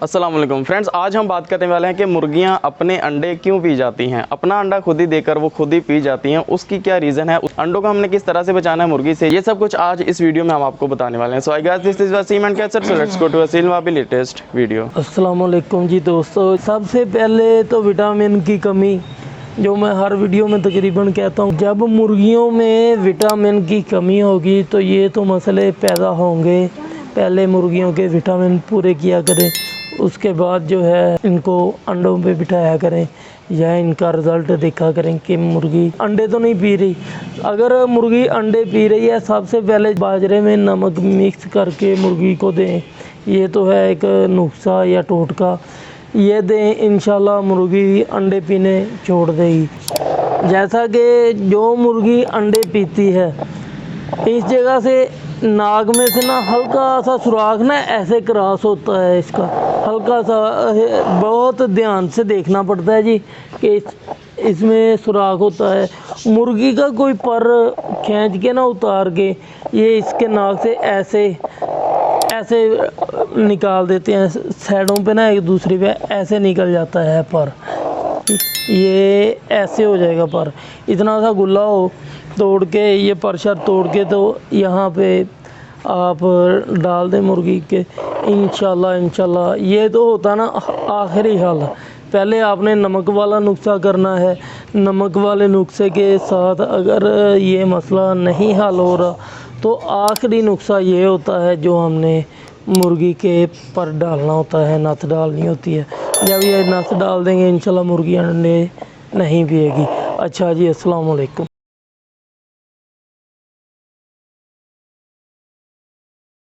अस्सलाम वालेकुम फ्रेंड्स, आज हम बात करने वाले हैं कि मुर्गियां अपने अंडे क्यों पी जाती हैं। अपना अंडा खुद ही देकर वो खुद ही पी जाती हैं, उसकी क्या रीज़न है, उस अंडों को हमने किस तरह से बचाना है मुर्गी से, ये सब कुछ आज इस वीडियो में हम आपको बताने वाले हैं। So hi guys, this is Wasim and Kaiser, so let's go to Wasim वाबी लेटेस्ट वीडियो। अस्सलाम वालेकुम जी दोस्तों, सबसे पहले तो विटामिन की कमी, जो मैं हर वीडियो में तकरीबन कहता हूँ, जब मुर्गियों में विटामिन की कमी होगी तो ये तो मसले पैदा होंगे। पहले मुर्गियों के विटामिन पूरे किया करें, उसके बाद जो है इनको अंडों पे बिठाया करें या इनका रिज़ल्ट देखा करें कि मुर्गी अंडे तो नहीं पी रही। अगर मुर्गी अंडे पी रही है, सबसे पहले बाजरे में नमक मिक्स करके मुर्गी को दें। ये तो है एक नुस्खा या टोटका, ये दें, इंशाल्लाह मुर्गी अंडे पीने छोड़ देगी। जैसा कि जो मुर्गी अंडे पीती है, इस जगह से नाक में से ना हल्का सा सुराख ना ऐसे क्रॉस होता है, इसका हल्का सा, बहुत ध्यान से देखना पड़ता है जी कि इसमें सुराख होता है। मुर्गी का कोई पर खींच के ना उतार के ये इसके नाक से ऐसे ऐसे निकाल देते हैं, साइडों पे ना एक दूसरे पे ऐसे निकल जाता है पर, ये ऐसे हो जाएगा पर। इतना सा गुल्ला हो तोड़ के, ये परशर तोड़ के तो यहाँ पे आप डाल दें मुर्गी के, इंशाल्लाह। ये तो होता ना आखिरी हल। पहले आपने नमक वाला नुस्खा करना है। नमक वाले नुस्खे के साथ अगर ये मसला नहीं हल हो रहा तो आखिरी नुस्खा ये होता है जो हमने मुर्गी के पर डालना होता है, नस डालनी होती है। जब ये नस डाल देंगे इंशाल्लाह मुर्गी अंडे नहीं पिएगी। अच्छा जी, अस्सलाम वालेकुम।